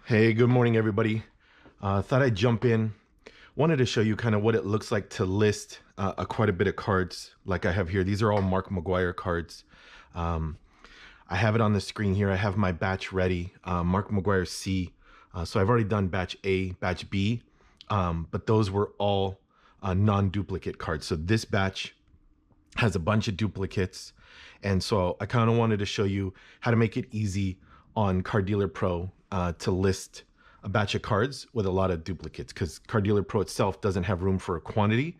Hey, good morning, everybody. Thought I'd jump in. Wanted to show you kind of what it looks like to list quite a bit of cards like I have here. These are all Mark McGwire cards. Um, I have it on the screen here. I have my batch ready, Mark McGwire C. So I've already done batch A, batch B, but those were all non-duplicate cards. So this batch has a bunch of duplicates. And so I kind of wanted to show you how to make it easy on Card Dealer Pro to list a batch of cards with a lot of duplicates, because Card Dealer Pro itself doesn't have room for a quantity.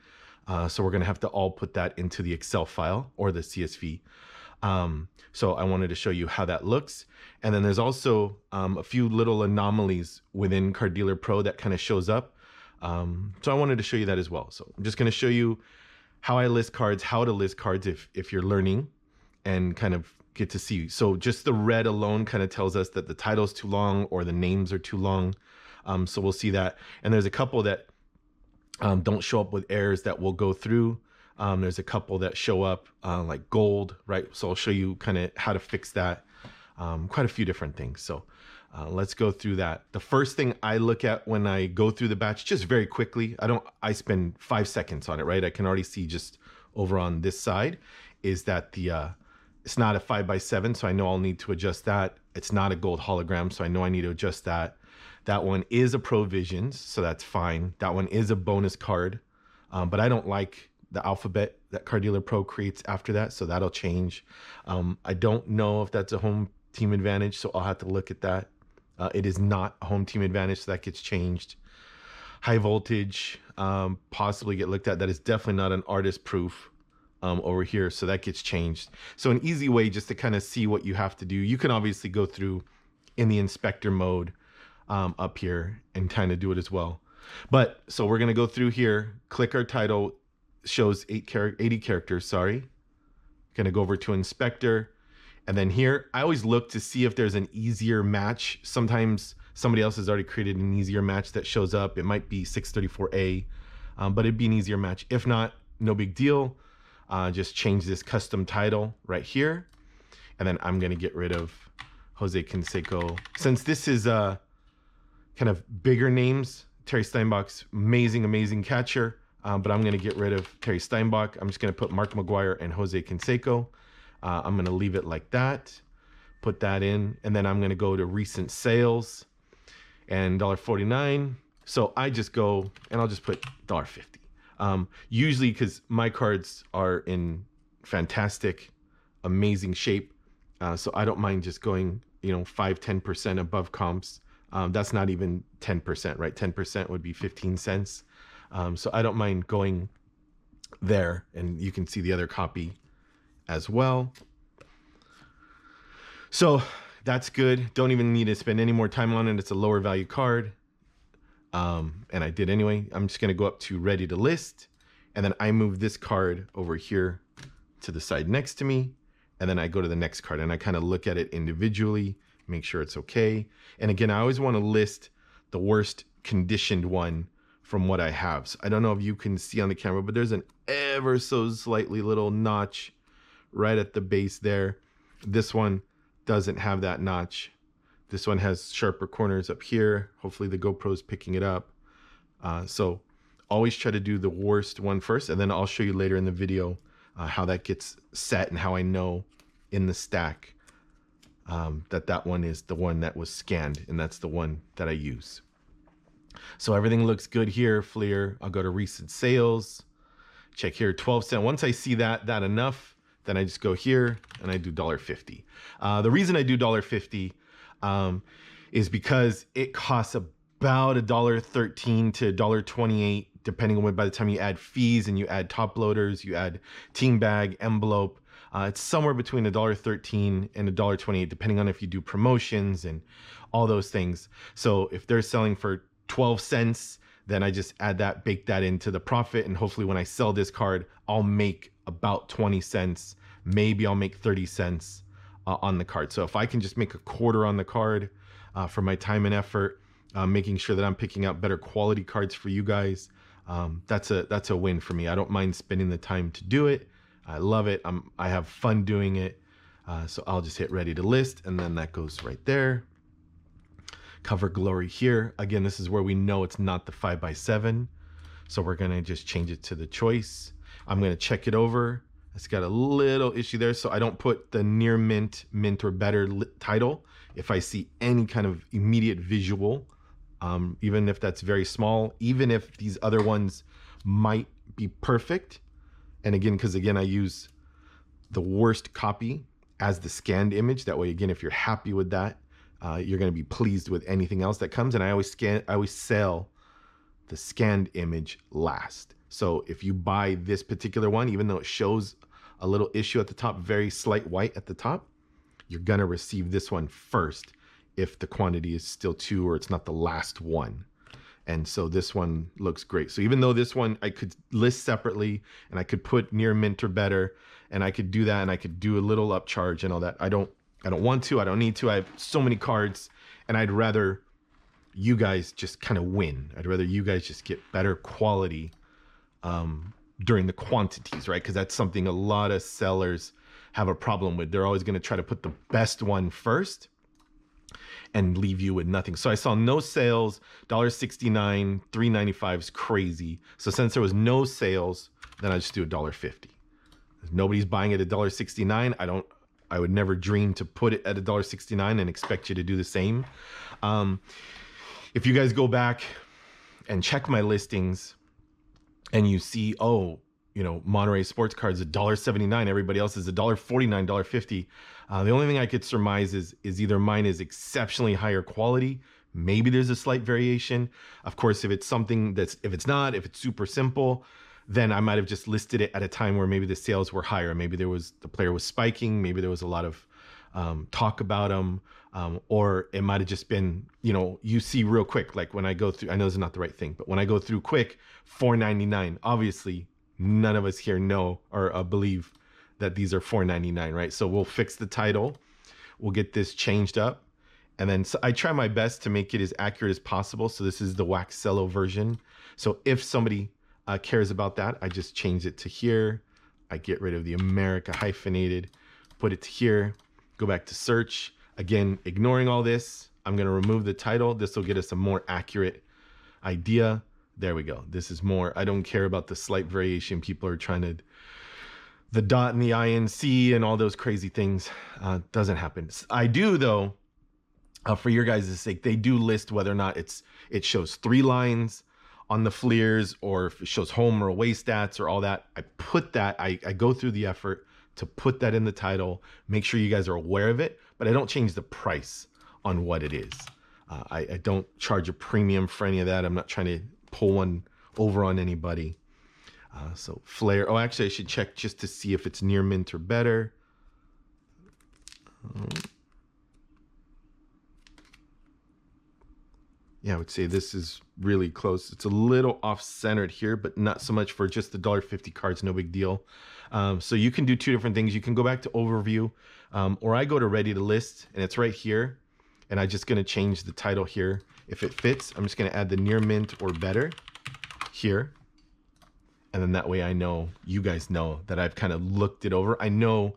So we're going to have to all put that into the Excel file or the CSV. So I wanted to show you how that looks. And then there's also a few little anomalies within Card Dealer Pro that kind of shows up. So I wanted to show you that as well. So I'm just going to show you how I list cards, how to list cards if you're learning, and kind of get to see. So just the red alone kind of tells us that the title's too long or the names are too long. So we'll see that. And there's a couple that don't show up with errors that we'll go through. There's a couple that show up like gold, right? So I'll show you kind of how to fix that. Quite a few different things. So let's go through that. The first thing I look at when I go through the batch, just very quickly, I spend 5 seconds on it, right? I can already see just over on this side is that it's not a 5x7, so I know I'll need to adjust that. It's not a gold hologram, so I know I need to adjust that. That one is a Provisions, so that's fine. That one is a bonus card, but I don't like the alphabet that Card Dealer Pro creates after that, so that'll change. I don't know if that's a home team advantage, so I'll have to look at that. It is not a home team advantage, so that gets changed. High voltage, possibly get looked at. That is definitely not an artist proof over here, so that gets changed. So an easy way just to kind of see what you have to do. You can obviously go through in the inspector mode up here and kind of do it as well. But so we're gonna go through here, click our title, shows 80 characters, sorry. Gonna go over to inspector. And then here, I always look to see if there's an easier match. Sometimes somebody else has already created an easier match that shows up. It might be 634A, but it'd be an easier match. If not, no big deal. Just change this custom title right here. And then I'm gonna get rid of Jose Canseco. Since this is kind of bigger names, Terry Steinbach's amazing catcher, but I'm gonna get rid of Terry Steinbach. I'm just gonna put Mark McGwire and Jose Canseco. I'm gonna leave it like that, put that in, and then I'm gonna go to recent sales and $1.49. So I just go and I'll just put $1.50. Usually, because my cards are in fantastic, amazing shape, so I don't mind just going 5-10% above comps. That's not even 10%, right? 10% would be 15 cents. So I don't mind going there, and you can see the other copy as well. So that's good. Don't even need to spend any more time on it. It's a lower value card. And I did anyway. I'm just gonna go up to ready to list, and then I move this card over here to the side next to me, and then I go to the next card and I kind of look at it individually, make sure it's okay. And again, I always want to list the worst conditioned one from what I have. So I don't know if you can see on the camera, but there's an ever so slightly little notch right at the base there. This one doesn't have that notch. This one has sharper corners up here. Hopefully the GoPro's picking it up. So always try to do the worst one first, and then I'll show you later in the video how that gets set and how I know in the stack that one is the one that was scanned, and that's the one that I use. So everything looks good here. Fleer, I'll go to recent sales, check here, 12 cents. Once I see that enough, then I just go here and I do $1.50. The reason I do $1.50 is because it costs about $1.13 to $1.28, depending on by the time you add fees and you add top loaders, you add team bag, envelope. It's somewhere between $1.13 and $1.28, depending on if you do promotions and all those things. So if they're selling for 12 cents, then I just add that, bake that into the profit, and hopefully when I sell this card, I'll make about 20 cents. Maybe I'll make 30 cents on the card. So if I can just make a quarter on the card for my time and effort, making sure that I'm picking out better quality cards for you guys, that's a win for me. I don't mind spending the time to do it. I love it. I have fun doing it. So I'll just hit ready to list, and then that goes right there. Cover glory here. Again, this is where we know it's not the 5x7. So we're gonna just change it to the choice. I'm gonna check it over. It's got a little issue there, so I don't put the near mint, mint or better title if I see any kind of immediate visual, even if that's very small, even if these other ones might be perfect. And again, because again, I use the worst copy as the scanned image. That way, again, if you're happy with that, you're gonna be pleased with anything else that comes. And I always sell the scanned image last. So if you buy this particular one, even though it shows a little issue at the top, very slight white at the top, you're gonna receive this one first if the quantity is still 2 or it's not the last one. And so this one looks great. So even though this one I could list separately and I could put near mint or better, and I could do that and I could do a little upcharge and all that, I don't want to, I don't need to. I have so many cards and I'd rather you guys just kind of win. I'd rather you guys just get better quality during the quantities, right? Because that's something a lot of sellers have a problem with. They're always going to try to put the best one first and leave you with nothing. So I saw no sales, $1.69, $3.95 is crazy. So since there was no sales, then I just do $1.50. If nobody's buying it at $1.69, I would never dream to put it at $1.69 and expect you to do the same. If you guys go back and check my listings and you see, oh, you know, Monterey Sports Cards $1.79, everybody else is $1.49, $1.50. The only thing I could surmise is either mine is exceptionally higher quality. Maybe there's a slight variation. Of course, if it's if it's super simple, then I might have just listed it at a time where maybe the sales were higher. Maybe the player was spiking. Maybe there was a lot of talk about them. Or it might have just been, you know, you see real quick, like when I go through, I know this is not the right thing, but when I go through quick, $4.99, obviously none of us here know or believe that these are $4.99, right? So we'll fix the title, we'll get this changed up, and then so I try my best to make it as accurate as possible. So this is the Waxello version. So if somebody cares about that, I just change it to here. I get rid of the America hyphenated, put it to here, go back to search. Again, ignoring all this, I'm going to remove the title. This will get us a more accurate idea. There we go. This is more, I don't care about the slight variation. People are trying to, the dot and the INC and all those crazy things. Doesn't happen. I do though, for your guys' sake, they do list whether or not it shows 3 lines on the fleers or if it shows home or away stats or all that. I put that, I go through the effort to put that in the title, make sure you guys are aware of it, but I don't change the price on what it is. I don't charge a premium for any of that. I'm not trying to pull one over on anybody. So flare, oh, actually I should check just to see if it's near mint or better. Yeah, I would say this is really close. It's a little off-centered here, but not so much for just the $1.50 cards, no big deal. So you can do 2 different things. You can go back to overview, or I go to ready to list, and it's right here. And I'm just gonna change the title here. If it fits, I'm just gonna add the near mint or better here. And then that way I know, you guys know that I've kind of looked it over. I know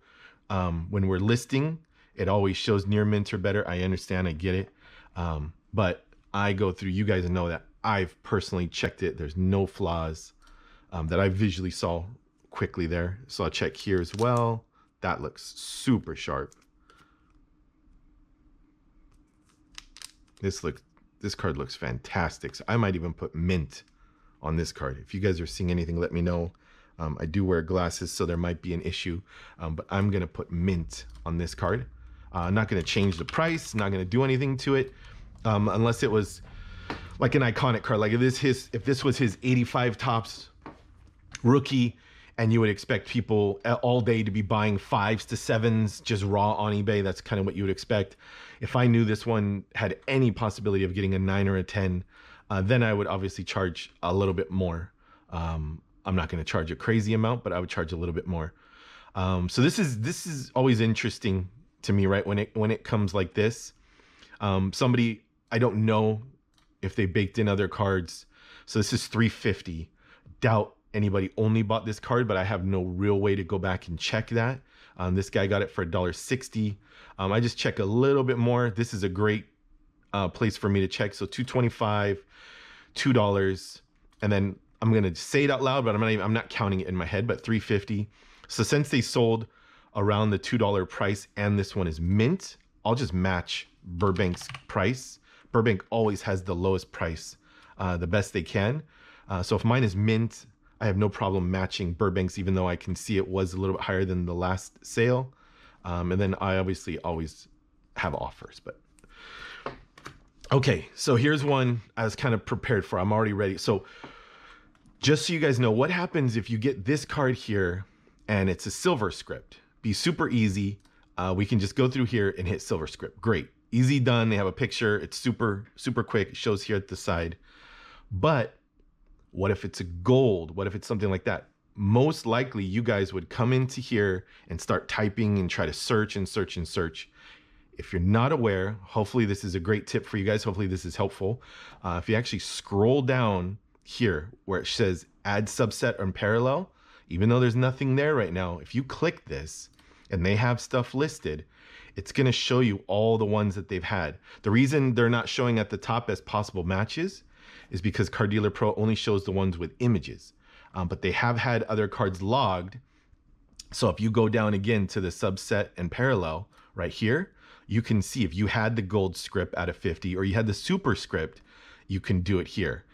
when we're listing, it always shows near mint or better. I understand, I get it. But I go through, you guys know that I've personally checked it. There's no flaws that I visually saw quickly there. So I'll check here as well. That looks super sharp. This card looks fantastic. So I might even put mint on this card. If you guys are seeing anything, let me know. I do wear glasses, so there might be an issue, but I'm gonna put mint on this card. I'm not gonna change the price, not gonna do anything to it. Unless it was like an iconic card, like if this was his 85 tops rookie, and you would expect people all day to be buying 5s to 7s just raw on eBay, that's kind of what you would expect. If I knew this one had any possibility of getting a 9 or a 10, then I would obviously charge a little bit more. I'm not going to charge a crazy amount, but I would charge a little bit more. So this is always interesting to me, right? When it comes like this, somebody, I don't know if they baked in other cards. So this is $3.50. Doubt anybody only bought this card, but I have no real way to go back and check that. This guy got it for $1.60. I just check a little bit more. This is a great place for me to check. So $2.25, $2, and then I'm gonna say it out loud, but I'm not counting it in my head. But $3.50. So since they sold around the $2 price, and this one is mint, I'll just match Burbank's price. Burbank always has the lowest price, the best they can. So if mine is mint, I have no problem matching Burbank's, even though I can see it was a little bit higher than the last sale. And then I obviously always have offers, but okay. So here's one I was kind of prepared for. I'm already ready. So just so you guys know what happens if you get this card here and it's a silver script. Be super easy. We can just go through here and hit silver script. Great. Easy done. They have a picture. It's super quick. It shows here at the side. But what if it's a gold? What if it's something like that? Most likely you guys would come into here and start typing and try to search and search and search. If you're not aware, hopefully this is a great tip for you guys. Hopefully this is helpful. If you actually scroll down here where it says add subset and parallel, even though there's nothing there right now, if you click this and they have stuff listed, it's going to show you all the ones that they've had. The reason they're not showing at the top as possible matches is because Card Dealer Pro only shows the ones with images. But they have had other cards logged. So if you go down again to the subset and parallel right here, you can see if you had the gold script out of 50 or you had the super script, you can do it here.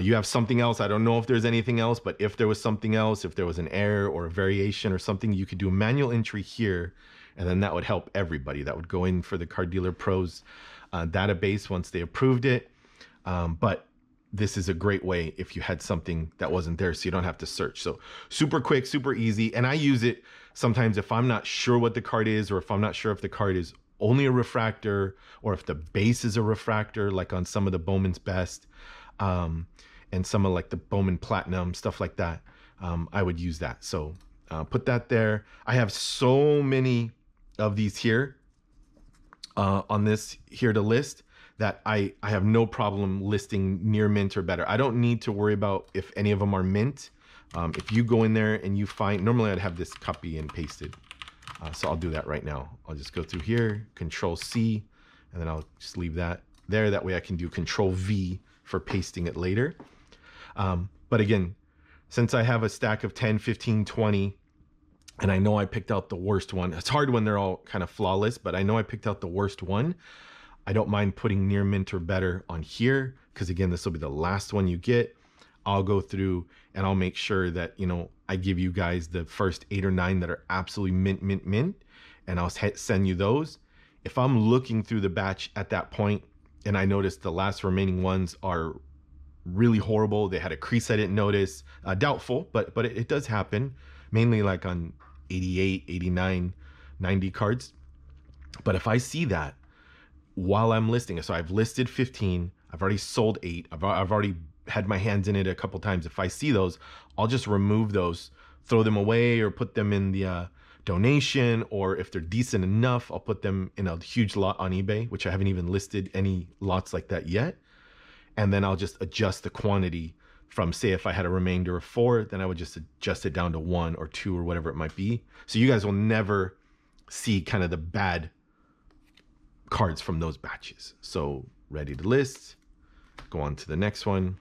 You have something else. I don't know if there's anything else, but if there was something else, if there was an error or a variation or something, you could do a manual entry here, and then that would help everybody. That would go in for the Card Dealer Pro's database once they approved it. But this is a great way if you had something that wasn't there, so you don't have to search. So super quick, super easy. And I use it sometimes if I'm not sure what the card is, or if I'm not sure if the card is only a refractor, or if the base is a refractor, like on some of the Bowman's Best, and some of like the Bowman Platinum, stuff like that. I would use that. So put that there. I have so many of these here on this here to list that I have no problem listing near mint or better. I don't need to worry about if any of them are mint. If you go in there and you find, normally I'd have this copy and pasted. So I'll do that right now. I'll just go through here, Control C, and then I'll just leave that there. That way I can do Control V for pasting it later. But again, since I have a stack of 10, 15, 20, and I know I picked out the worst one. It's hard when they're all kind of flawless, but I know I picked out the worst one. I don't mind putting near mint or better on here, because again, this will be the last one you get. I'll go through and I'll make sure that, you know, I give you guys the first 8 or 9 that are absolutely mint, mint, mint, and I'll send you those. If I'm looking through the batch at that point and I notice the last remaining ones are really horrible, they had a crease I didn't notice, doubtful, but it does happen, mainly like on 88, 89, 90 cards. But if I see that while I'm listing it, so I've listed 15, I've already sold 8, I've already had my hands in it a couple times. If I see those, I'll just remove those, throw them away, or put them in the donation, or if they're decent enough, I'll put them in a huge lot on eBay, which I haven't even listed any lots like that yet. And then I'll just adjust the quantity from, say, if I had a remainder of 4, then I would just adjust it down to 1 or 2 or whatever it might be. So you guys will never see kind of the bad cards from those batches. So ready to list, go on to the next one.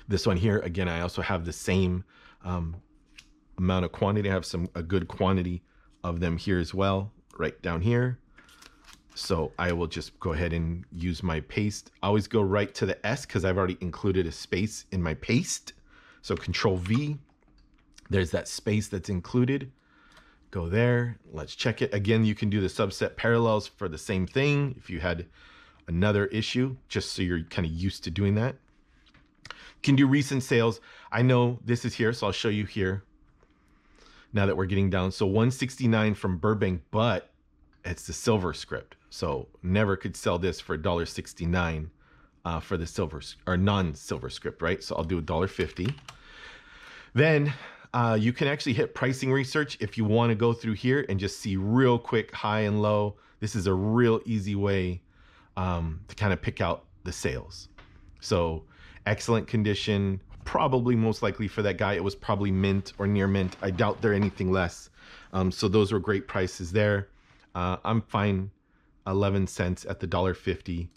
This one here, again, I also have the same amount of quantity. I have a good quantity of them here as well, right down here. So I will just go ahead and use my paste. I always go right to the S because I've already included a space in my paste. So Control V, there's that space that's included. Go there, let's check it. Again, you can do the subset parallels for the same thing if you had another issue, just so you're kind of used to doing that. Can do recent sales. I know this is here, so I'll show you here now that we're getting down. So 169 from Burbank, but it's the silver script. So never could sell this for $1.69 for the silver or non-silver script, right? So I'll do $1.50. Then you can actually hit pricing research if you want to go through here and just see real quick high and low. This is a real easy way to kind of pick out the sales. So excellent condition, probably most likely for that guy, it was probably mint or near mint. I doubt they're anything less. So those were great prices there. I'm fine 11 cents at the $1.50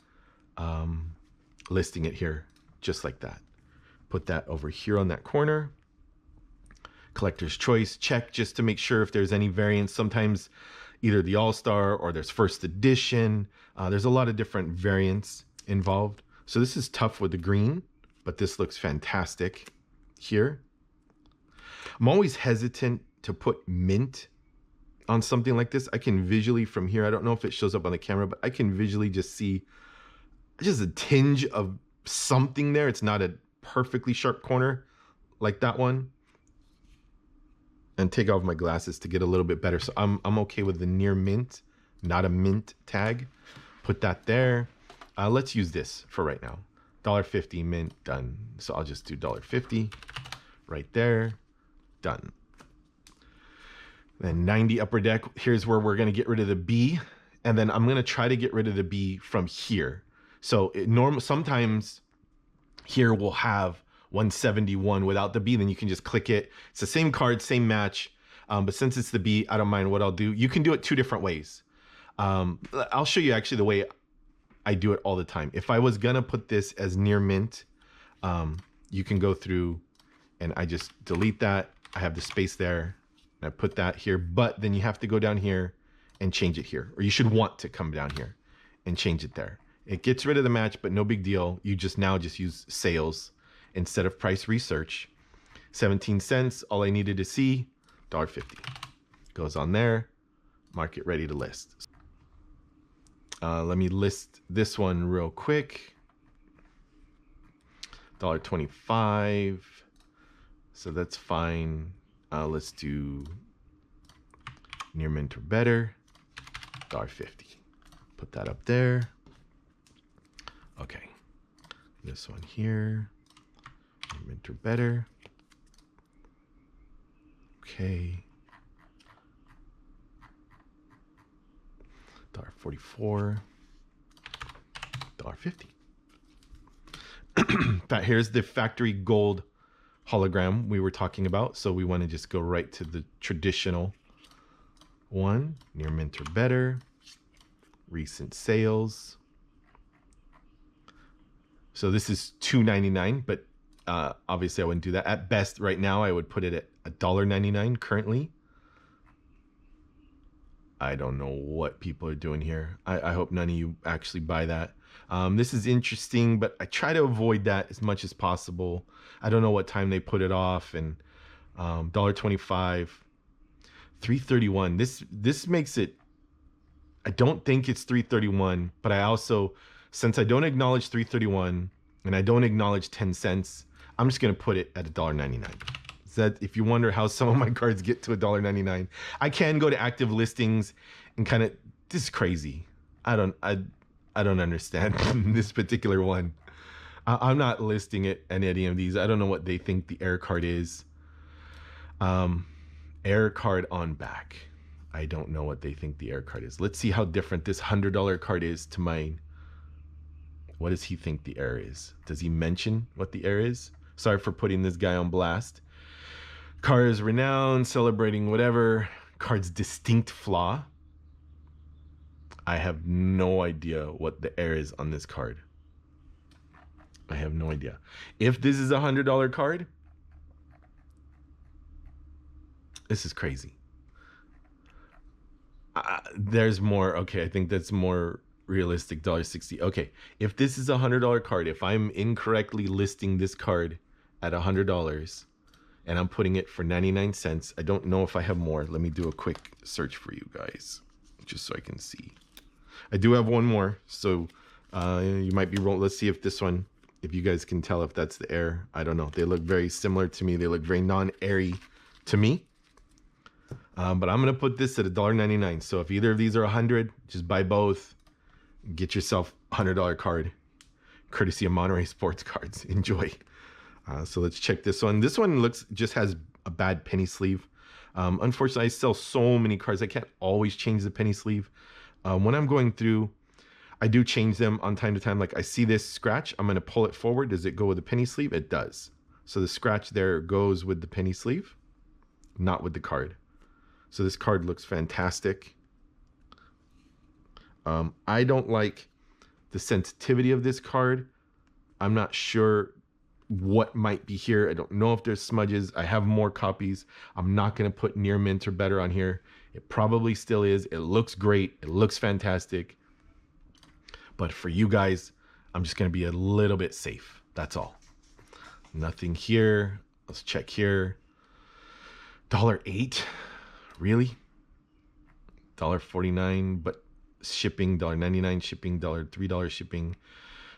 listing it here just like that. Put that over here on that corner. Collector's choice, check just to make sure if there's any variants. Sometimes either the All-Star or there's first edition. There's a lot of different variants involved. So this is tough with the green, but this looks fantastic here. I'm always hesitant to put mint on something like this. I can visually from here, I don't know if it shows up on the camera, but I can visually just see just a tinge of something there. It's not a perfectly sharp corner like that one. And take off my glasses to get a little bit better. So I'm okay with the near mint, not a mint tag. Put that there. Let's use this for right now. $1.50 mint, done. So I'll just do $1.50 right there, done. Then 90 upper deck. Here's where we're gonna get rid of the B, and then I'm gonna try to get rid of the B from here. So sometimes here we'll have 171 without the B, then you can just click it. It's the same card, same match, but since it's the B, I don't mind what I'll do. You can do it two different ways. I'll show you actually the way I do it all the time. If I was gonna put this as near mint, you can go through and I just delete that. I have the space there and I put that here, but then you have to go down here and change it here, or you should want to come down here and change it there. It gets rid of the match, but no big deal. You just now just use sales instead of price research. 17 cents, all I needed to see, $1.50. Goes on there, mark it ready to list. Let me list this one real quick. $1.25, so that's fine. Let's do near mint or better, $1.50. Put that up there. Okay, this one here, near mint or better. Okay, $1.44, $1.50. But here's the factory gold hologram we were talking about. So we want to just go right to the traditional one, near mint or better, recent sales. So this is $2.99, but obviously I wouldn't do that. At best, right now, I would put it at $1.99 currently. I don't know what people are doing here. I hope none of you actually buy that. This is interesting, but I try to avoid that as much as possible. I don't know what time they put it off, and $1.25, $3.31. This makes it, I don't think it's $3.31, but I also, since I don't acknowledge $3.31 and I don't acknowledge 10 cents, I'm just gonna put it at $1.99. That if you wonder how some of my cards get to $1.99, I can go to active listings and kind of, this is crazy. I don't understand this particular one. I'm not listing it at any of these. I don't know what they think the air card is. Air card on back. I don't know what they think the air card is. Let's see how different this $100 card is to mine. What does he think the air is? Does he mention what the air is? Sorry for putting this guy on blast. Card is renowned, celebrating whatever. Card's distinct flaw. I have no idea what the air is on this card. I have no idea. If this is a $100 card, this is crazy. There's more. Okay, I think that's more realistic. $1.60. Okay, if this is a $100 card, if I'm incorrectly listing this card at $100 and I'm putting it for 99 cents, I don't know if I have more. Let me do a quick search for you guys, just so I can see. I do have one more, so you might be wrong. Let's see if this one, if you guys can tell if that's the air. I don't know. They look very similar to me. They look very non-airy to me. But I'm going to put this at $1.99. So if either of these are 100, just buy both. Get yourself a $100 card, courtesy of Monterey Sports Cards. Enjoy. So let's check this one. This one just has a bad penny sleeve. Unfortunately, I sell so many cards. I can't always change the penny sleeve. When I'm going through, I do change them on time to time. Like I see this scratch, I'm going to pull it forward. Does it go with the penny sleeve? It does. So the scratch there goes with the penny sleeve, not with the card. So this card looks fantastic. I don't like the sensitivity of this card. I'm not sure what might be here. I don't know if there's smudges. I have more copies. I'm not going to put near mint or better on here. It probably still is. It looks great. It looks fantastic. But for you guys, I'm just going to be a little bit safe. That's all. Nothing here. Let's check here. $1.08. Really? $1.49, but shipping, $1.99 shipping, $3 shipping,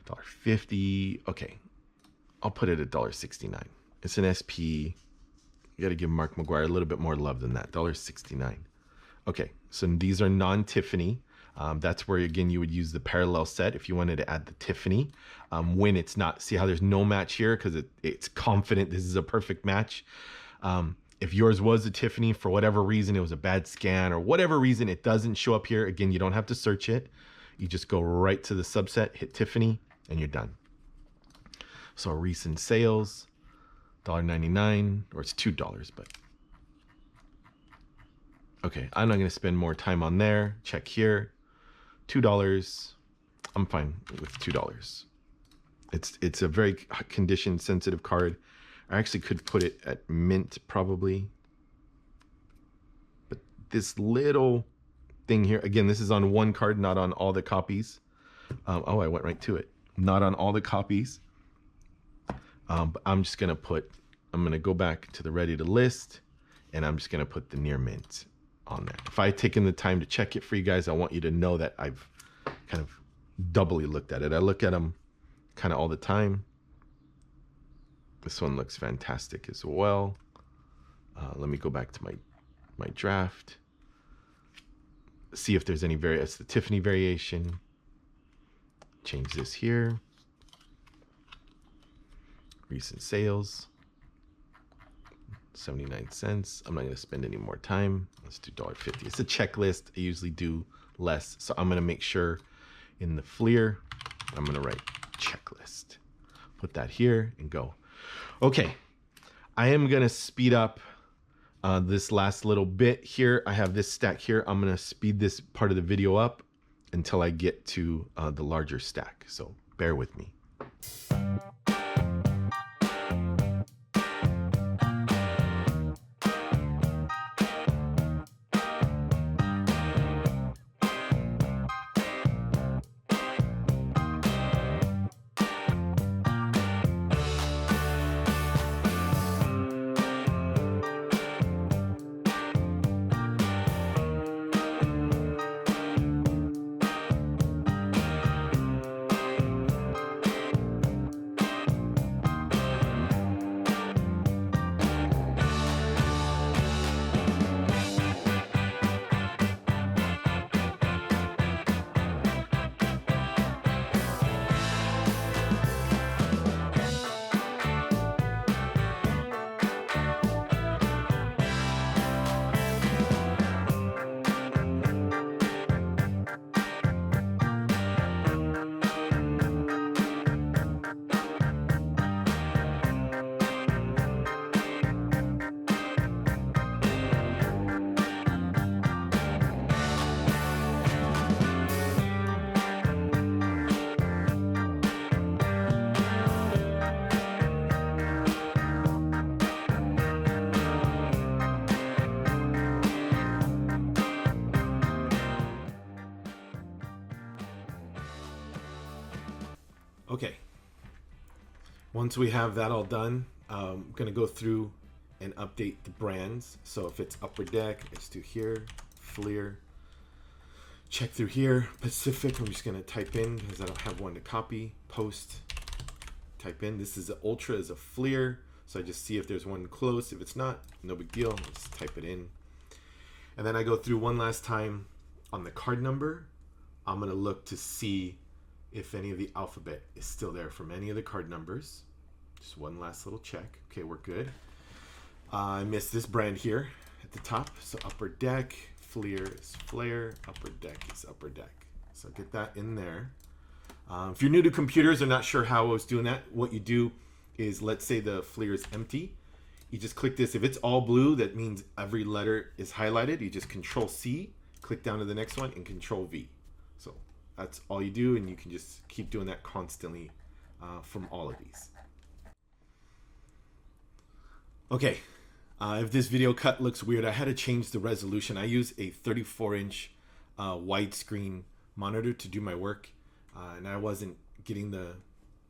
$1.50. Okay. I'll put it at $1.69. It's an SP. You got to give Mark McGwire a little bit more love than that. $1.69. Okay, so these are non-Tiffany. That's where, again, you would use the parallel set if you wanted to add the Tiffany. When it's not, see how there's no match here because it's confident this is a perfect match. If yours was a Tiffany, for whatever reason, it was a bad scan or whatever reason, it doesn't show up here. Again, you don't have to search it. You just go right to the subset, hit Tiffany, and you're done. So recent sales, $1.99, or it's $2, but okay, I'm not going to spend more time on there. Check here, $2. I'm fine with $2. It's a very condition sensitive card. I actually could put it at mint probably, but this little thing here, again, this is on one card, not on all the copies. Oh, I went right to it. Not on all the copies. But I'm just going to go back to the ready to list, and I'm just going to put the near mint on there. If I've taken the time to check it for you guys, I want you to know that I've kind of doubly looked at it. I look at them kind of all the time. This one looks fantastic as well. Let me go back to my draft. See if there's any it's the Tiffany variation. Change this here. Recent sales, 79 cents. I'm not going to spend any more time. Let's do $1.50. It's a checklist. I usually do less. So I'm going to make sure in the FLIR, I'm going to write checklist. Put that here and go. Okay. I am going to speed up this last little bit here. I have this stack here. I'm going to speed this part of the video up until I get to the larger stack. So bear with me. Okay, once we have that all done, I'm going to go through and update the brands. So if it's Upper Deck, let's do here, FLIR. Check through here, Pacific, I'm just going to type in because I don't have one to copy. Post, type in. This is an Ultra, is a FLIR. So I just see if there's one close. If it's not, no big deal. Let's type it in. And then I go through one last time on the card number. I'm going to look to see if any of the alphabet is still there from any of the card numbers. Just one last little check. Okay, we're good. I missed this brand here at the top. So Upper Deck, FLIR is FLIR, Upper Deck is Upper Deck. So get that in there. If you're new to computers or not sure how I was doing that, what you do is, let's say the FLIR is empty. You just click this. If it's all blue, that means every letter is highlighted. You just Control C, click down to the next one, and Control V. So That's all you do, and you can just keep doing that constantly from all of these. Okay, if this video cut looks weird, I had to change the resolution. I use a 34-inch widescreen monitor to do my work, and I wasn't getting the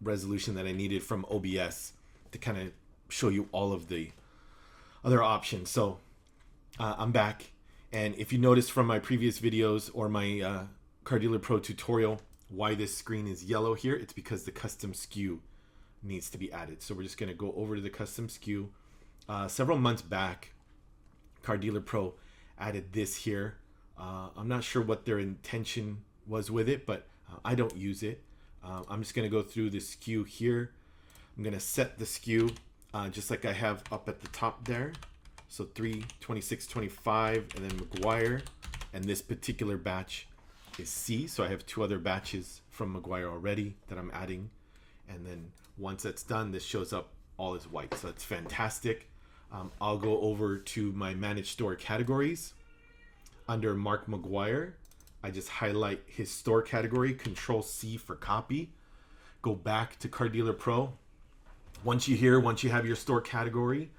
resolution that I needed from OBS to kind of show you all of the other options. So I'm back, and if you notice from my previous videos or my Car Dealer Pro tutorial why this screen is yellow here, it's because the custom SKU needs to be added. So we're just going to go over to the custom SKU. Several months back, Car Dealer Pro added this here. I'm not sure what their intention was with it, but I don't use it. I'm just going to go through the SKU here. I'm going to set the SKU just like I have up at the top there. So 3, 26, 25, and then McGuire. And this particular batch is C. So I have 2 other batches from McGuire already that I'm adding. And then once that's done, this shows up all as white. So that's fantastic. I'll go over to my managed store categories. Under Mark McGuire, I just highlight his store category, Control C for copy. Go back to Car Dealer Pro. Once you have your store category,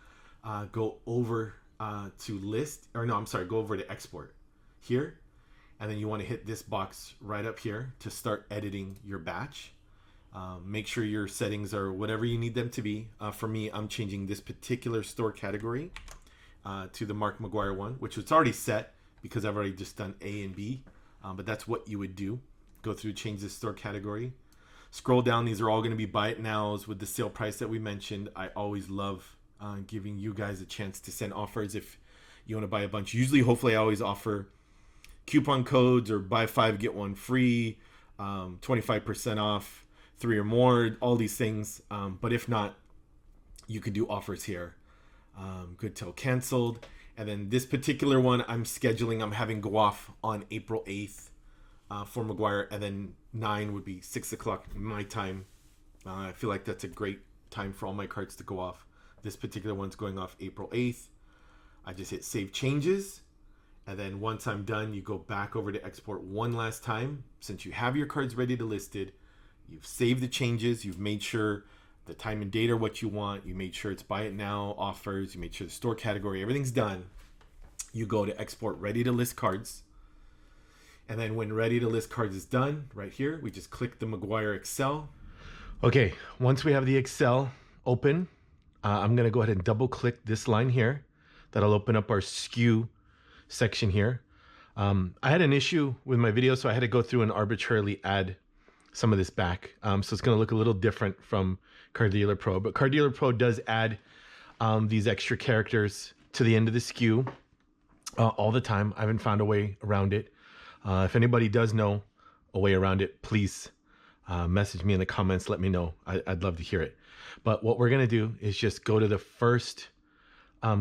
go over to list, or no, I'm sorry, go over to export here. And then you want to hit this box right up here to start editing your batch. Make sure your settings are whatever you need them to be. For me, I'm changing this particular store category to the Mark McGuire one, which was already set because I've already just done A and B. But that's what you would do. Go through, change this store category. Scroll down. These are all going to be buy it nows with the sale price that we mentioned. I always love giving you guys a chance to send offers if you want to buy a bunch. Usually, hopefully, I always offer coupon codes or buy 5, get 1 free, 25% off, 3 or more, all these things. But if not, you could do offers here. Good till canceled. And then this particular one I'm having go off on April 8th for McGuire. And then 9 would be 6 o'clock my time. I feel like that's a great time for all my cards to go off. This particular one's going off April 8th. I just hit save changes. And then once I'm done, you go back over to export one last time. Since you have your cards ready to listed, you've saved the changes. You've made sure the time and date are what you want. You made sure it's buy it now offers. You made sure the store category, everything's done. You go to export ready to list cards. And then when ready to list cards is done, right here, we just click the McGuire Excel. Okay, once we have the Excel open, I'm going to go ahead and double click this line here. That'll open up our SKU section here. I had an issue with my video, so I had to go through and arbitrarily add some of this back. So it's going to look a little different from Car Dealer Pro, but Car Dealer Pro does add these extra characters to the end of the SKU all the time. I haven't found a way around it. If anybody does know a way around it, please message me in the comments. Let me know. I'd love to hear it. But what we're going to do is just go to the first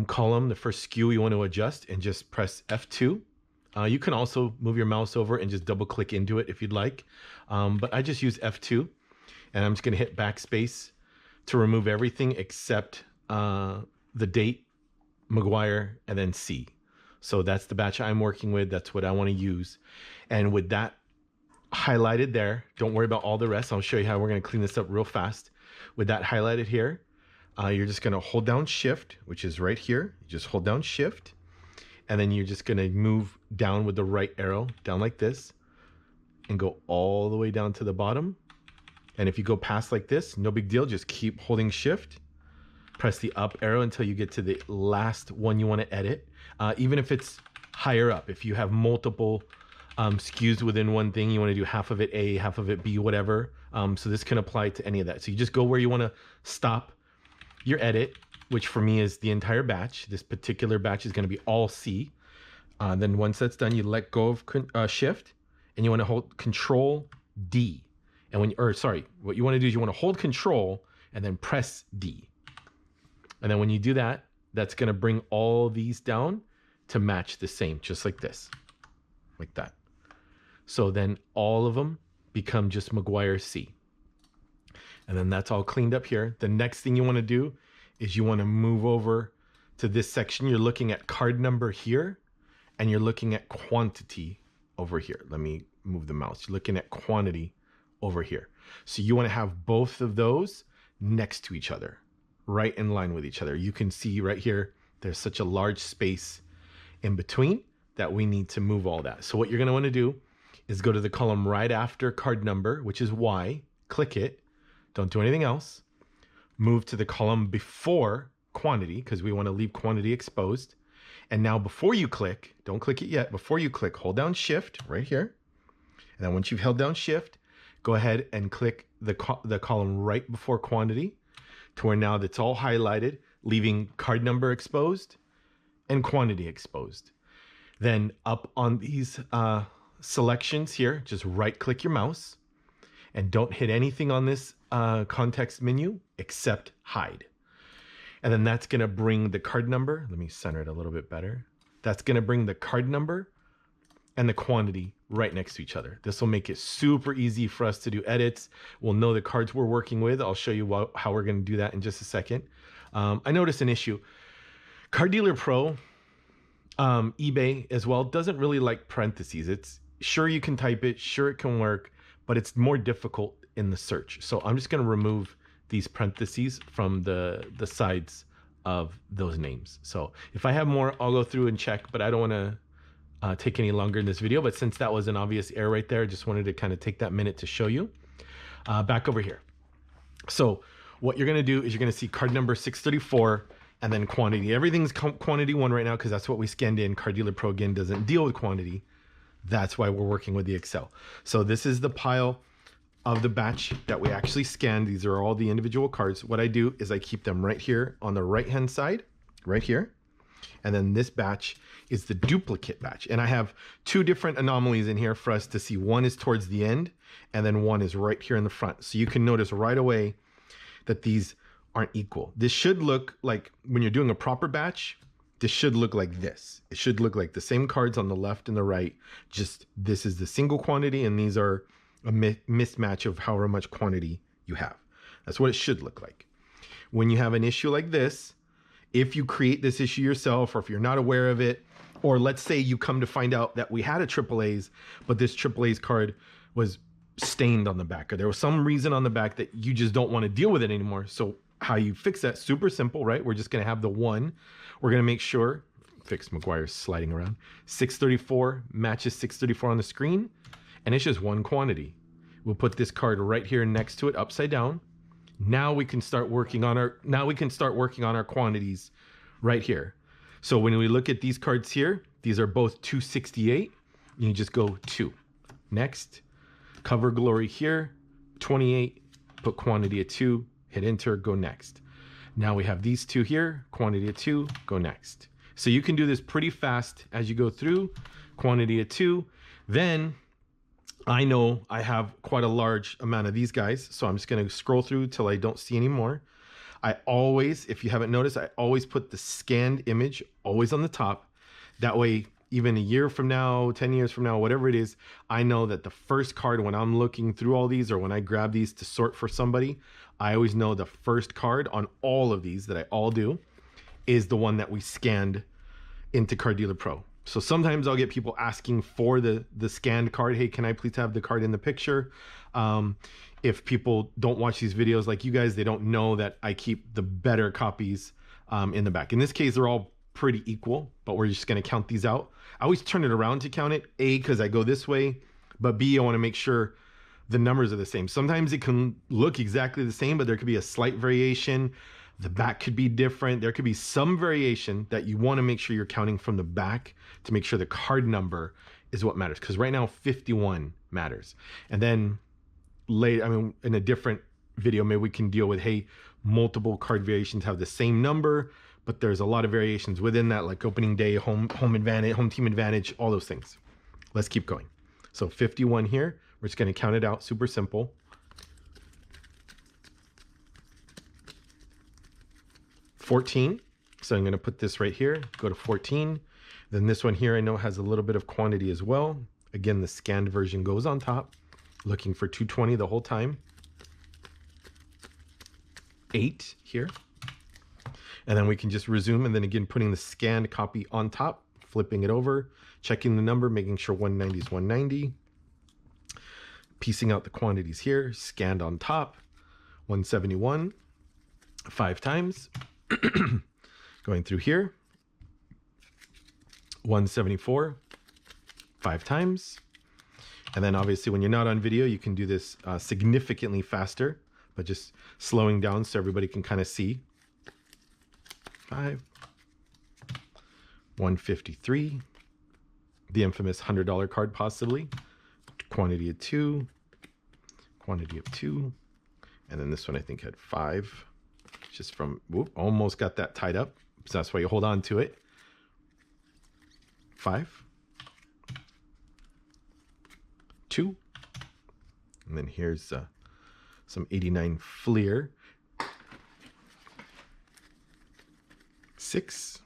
column, the first SKU you want to adjust, and just press F2. You can also move your mouse over and just double click into it if you'd like. But I just use F2, and I'm just going to hit backspace to remove everything except the date, McGuire, and then C. So that's the batch I'm working with. That's what I want to use. And with that highlighted there, don't worry about all the rest. I'll show you how we're going to clean this up real fast. With that highlighted here, you're just going to hold down Shift, which is right here. You just hold down Shift, and then you're just going to move down with the right arrow, down like this, and go all the way down to the bottom. And if you go past like this, no big deal. Just keep holding Shift. Press the up arrow until you get to the last one you want to edit. Even if it's higher up, if you have multiple SKUs within one thing, you want to do half of it A, half of it B, whatever. So this can apply to any of that. So you just go where you want to stop your edit, which for me is the entire batch. This particular batch is going to be all C. Then once that's done, you let go of Shift, and you want to hold Control D. And what you want to do is you want to hold Control and then press D. And then when you do that, that's going to bring all these down to match the same, just like this, like that. So then all of them become just McGuire C. And then that's all cleaned up here. The next thing you want to do is you want to move over to this section. You're looking at card number here, and you're looking at quantity over here. Let me move the mouse. You're looking at quantity over here. So you want to have both of those next to each other, right in line with each other. You can see right here, there's such a large space in between that we need to move all that. So what you're going to want to do is go to the column right after card number, which is Y, click it, don't do anything else. Move to the column before quantity, because we want to leave quantity exposed. And now before you click, don't click it yet, before you click, hold down Shift right here. And then once you've held down Shift, go ahead and click the column right before quantity to where now that's all highlighted, leaving card number exposed and quantity exposed. Then up on these selections here, just right click your mouse and don't hit anything on this context menu except hide. And then that's going to bring the card number. Let me center it a little bit better. That's going to bring the card number and the quantity right next to each other. This will make it super easy for us to do edits. We'll know the cards we're working with. I'll show you how we're going to do that in just a second. I noticed an issue. Card Dealer Pro, eBay as well, doesn't really like parentheses. It's sure you can type it, sure it can work, but it's more difficult in the search. So I'm just going to remove these parentheses from the sides of those names. So if I have more, I'll go through and check, but I don't want to take any longer in this video. But since that was an obvious error right there, I just wanted to kind of take that minute to show you. Back over here. So what you're going to do is you're going to see card number 634 and then quantity. Everything's quantity 1 right now because that's what we scanned in. Card Dealer Pro, again, doesn't deal with quantity. That's why we're working with the Excel. So this is the pile of the batch that we actually scanned. These are all the individual cards. What I do is I keep them right here on the right-hand side, right here. And then this batch is the duplicate batch. And I have 2 different anomalies in here for us to see. One is towards the end, and then one is right here in the front. So you can notice right away that these aren't equal. This should look like, when you're doing a proper batch, this should look like this. It should look like the same cards on the left and the right. Just this is the single quantity, and these are a mismatch of however much quantity you have. That's what it should look like. When you have an issue like this, if you create this issue yourself, or if you're not aware of it, or let's say you come to find out that we had a AAA's, but this AAA's card was stained on the back, or there was some reason on the back that you just don't want to deal with it anymore. So how you fix that? Super simple, right? We're just going to have the one. We're going to make sure, fix McGuire's sliding around, 634 matches 634 on the screen, and it's just one quantity. We'll put this card right here next to it, upside down. Now we can start working on our quantities right here. So when we look at these cards here, these are both 268. You just go 2. Next, Cover Glory here, 28, put quantity of 2, hit enter, go next. Now we have these 2 here, quantity of 2, go next. So you can do this pretty fast as you go through, quantity of 2. Then I know I have quite a large amount of these guys, so I'm just going to scroll through till I don't see any more. I always, if you haven't noticed, I always put the scanned image always on the top. That way, even a year from now, 10 years from now, whatever it is, I know that the first card, when I'm looking through all these, or when I grab these to sort for somebody, I always know the first card on all of these that I all do is the one that we scanned into Card Dealer Pro. So sometimes I'll get people asking for the scanned card. Hey, can I please have the card in the picture? If people don't watch these videos like you guys, they don't know that I keep the better copies in the back. In this case, they're all pretty equal, but we're just going to count these out. I always turn it around to count it. A, because I go this way, but B, I want to make sure the numbers are the same. Sometimes it can look exactly the same, but there could be a slight variation. The back could be different. There could be some variation that you want to make sure you're counting from the back to make sure the card number is what matters. Because right now 51 matters. And then later, I mean, in a different video, maybe we can deal with, hey, multiple card variations have the same number, but there's a lot of variations within that, like opening day, home advantage, home team advantage, all those things. Let's keep going. So 51 here, we're just going to count it out, super simple. 14, so I'm going to put this right here, go to 14. Then this one here I know has a little bit of quantity as well. Again, the scanned version goes on top, looking for 220 the whole time. 8 here. And then we can just resume, and then again putting the scanned copy on top, flipping it over, checking the number, making sure 190 is 190. piecing out the quantities here, scanned on top, 171, 5 times. Going through here, 174, 5 times. And then obviously when you're not on video, you can do this significantly faster, but just slowing down so everybody can kind of see. 5, 153, the infamous $100 card possibly, quantity of 2, quantity of 2, and then this one I think had 5, just from, whoop, almost got that tied up, so that's why you hold on to it. 5, 2, and then here's some 89 Fleer, 6,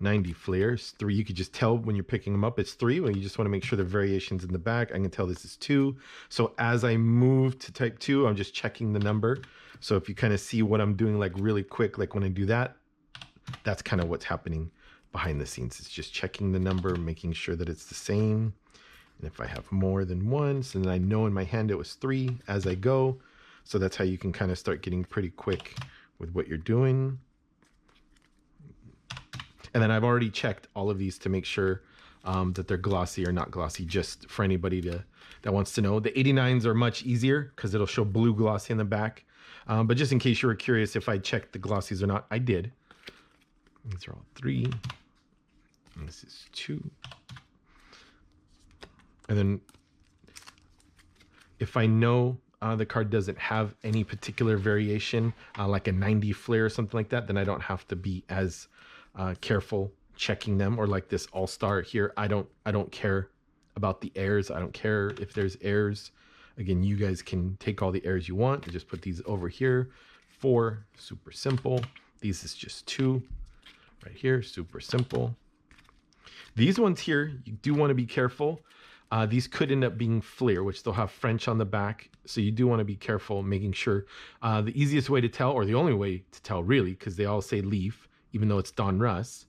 90 Fleers, 3. You could just tell when you're picking them up it's 3. Well, you just want to make sure the variations in the back. I can tell this is 2. So as I move to type 2, I'm just checking the number. So if you kind of see what I'm doing like really quick, like when I do that, that's kind of what's happening behind the scenes. It's just checking the number, making sure that it's the same. And if I have more than one, so then I know in my hand it was 3 as I go. So that's how you can kind of start getting pretty quick with what you're doing. And then I've already checked all of these to make sure that they're glossy or not glossy, just for anybody that wants to know. The 89s are much easier because it'll show blue glossy in the back. But just in case you were curious if I checked the glossies or not, I did. These are all 3. And this is 2. And then if I know the card doesn't have any particular variation, like a 90 Flair or something like that, then I don't have to be as careful checking them. Or like this All-Star here, I don't care about the airs. I don't care if there's airs. Again, you guys can take all the airs you want and just put these over here. 4, super simple. These is just 2 right here, super simple. These ones here, you do want to be careful. These could end up being Fleer, which they'll have French on the back. So you do want to be careful, making sure the easiest way to tell, or the only way to tell really, because they all say Leaf, even though it's Donruss,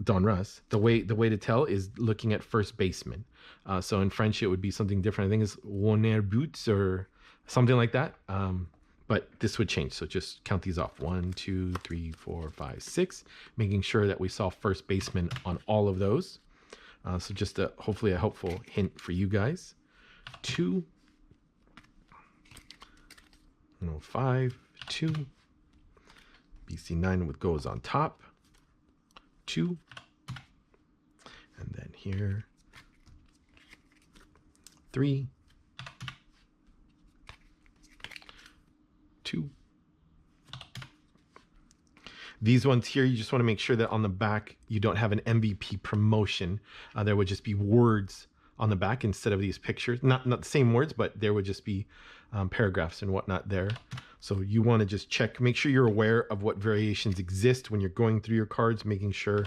the way to tell is looking at first baseman. So in French, it would be something different. I think it's Wonerboots or something like that. But this would change. So just count these off. 1, 2, 3, 4, 5, 6, making sure that we saw first baseman on all of those. So just hopefully a helpful hint for you guys. 2, 5, 2, BC9 with goes on top, 2, and then here 3, 2. These ones here, you just want to make sure that on the back you don't have an MVP promotion. There would just be words on the back instead of these pictures. Not the same words, but there would just be paragraphs and whatnot there. So you want to just check, make sure you're aware of what variations exist when you're going through your cards, making sure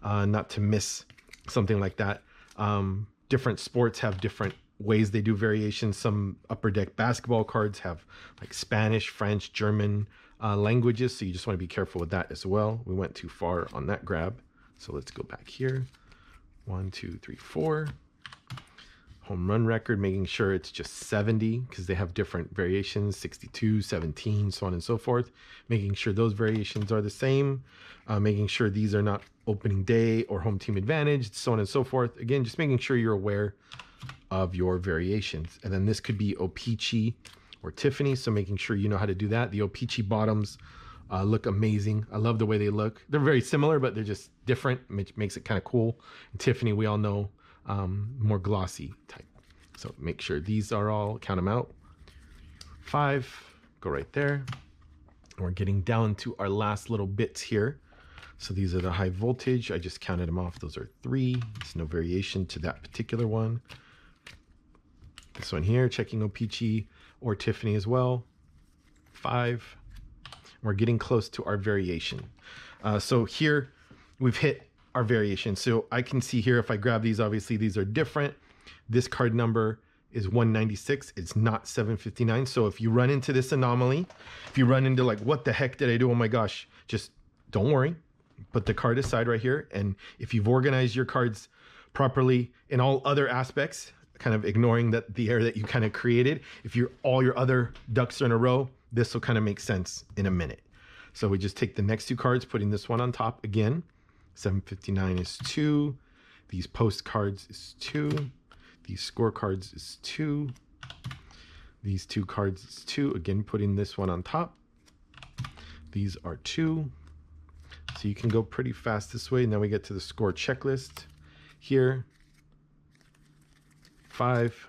not to miss something like that. Different sports have different ways they do variations. Some upper deck basketball cards have like Spanish, French, German languages, so you just want to be careful with that as well. We went too far on that grab, so let's go back here. 1, 2, 3, 4. Home run record, making sure it's just 70 because they have different variations, 62, 17, so on and so forth. Making sure those variations are the same. Making sure these are not opening day or home team advantage, so on and so forth. Again, just making sure you're aware of your variations. And then this could be O-Pee-Chee or Tiffany, so making sure you know how to do that. The O-Pee-Chee bottoms look amazing. I love the way they look. They're very similar, but they're just different, which makes it kind of cool. And Tiffany, we all know, more glossy type. So make sure these are all, count them out. 5, go right there. And we're getting down to our last little bits here. So these are the high voltage. I just counted them off. Those are 3. There's no variation to that particular one. This one here, checking O-Pee-Chee or Tiffany as well. 5. We're getting close to our variation. So here we've hit our variation. So I can see here, if I grab these, obviously these are different. This card number is 196. It's not 759. So if you run into this anomaly, if you run into like, what the heck did I do? Oh my gosh, just don't worry. Put the card aside right here. And if you've organized your cards properly in all other aspects, kind of ignoring that the error that you kind of created. If all your other ducks are in a row, this will kind of make sense in a minute. So we just take the next 2 cards, putting this one on top again. 759 is 2. These postcards is 2. These scorecards is 2. These 2 cards is 2. Again, putting this one on top. These are 2. So you can go pretty fast this way. Now we get to the score checklist here. 5.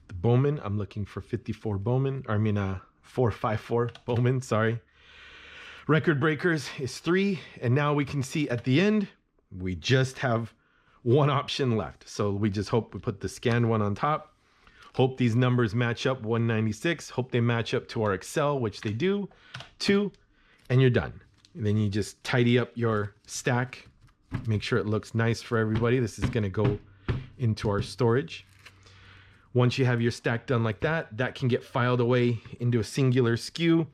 The Bowman, I'm looking for 54 Bowman. 454 Bowman, sorry. Record breakers is 3. And now we can see at the end, we just have 1 option left. So we just hope we put the scanned one on top. Hope these numbers match up, 196. Hope they match up to our Excel, which they do. 2, and you're done. And then you just tidy up your stack. Make sure it looks nice for everybody. This is gonna go into our storage. Once you have your stack done like that, that can get filed away into a singular SKU.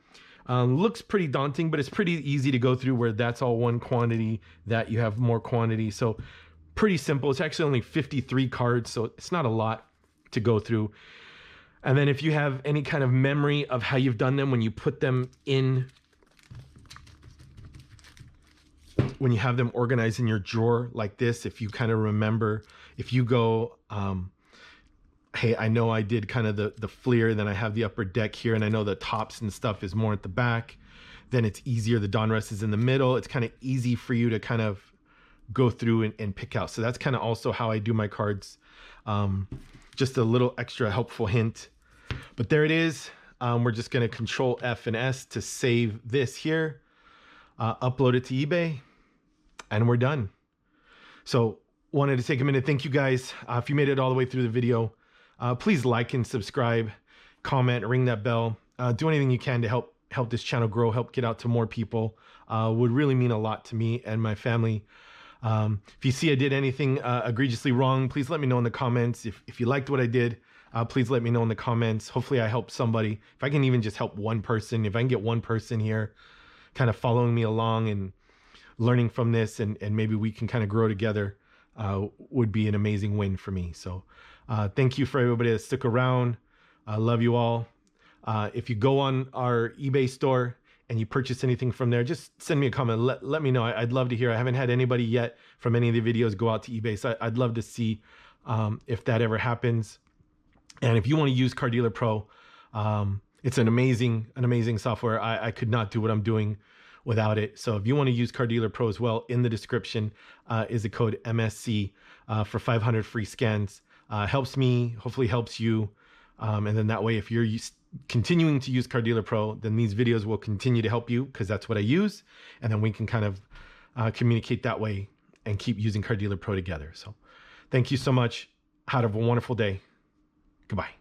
Looks pretty daunting, but it's pretty easy to go through where that's all one quantity, that you have more quantity. So pretty simple. It's actually only 53 cards, so it's not a lot to go through. And then if you have any kind of memory of how you've done them, when you put them in, when you have them organized in your drawer like this, if you kind of remember, if you go, hey, I know I did kind of the Fleer, then I have the upper deck here, and I know the tops and stuff is more at the back, then it's easier. The Donruss is in the middle. It's kind of easy for you to kind of go through and pick out. So that's kind of also how I do my cards. Just a little extra helpful hint. But there it is. We're just going to Control F and S to save this here, upload it to eBay, and we're done. So wanted to take a minute. Thank you guys. If you made it all the way through the video, please like and subscribe, comment, ring that bell, do anything you can to help this channel grow, help get out to more people. Would really mean a lot to me and my family. If you see I did anything egregiously wrong, please let me know in the comments. If you liked what I did, please let me know in the comments. Hopefully I helped somebody. If I can even just help one person, if I can get one person here kind of following me along and learning from this, and maybe we can kind of grow together, would be an amazing win for me. So thank you for everybody that stuck around. I love you all. If you go on our eBay store and you purchase anything from there, just send me a comment. Let me know. I'd love to hear. I haven't had anybody yet from any of the videos go out to eBay, so I'd love to see if that ever happens. And if you want to use Card Dealer Pro, it's an amazing software. I could not do what I'm doing without it. So if you want to use Card Dealer Pro as well, in the description is the code MSC for 500 free scans. Helps me, hopefully helps you. And then that way, if you're continuing to use Card Dealer Pro, then these videos will continue to help you, because that's what I use. And then we can kind of communicate that way and keep using Card Dealer Pro together. So thank you so much. Have a wonderful day. Goodbye.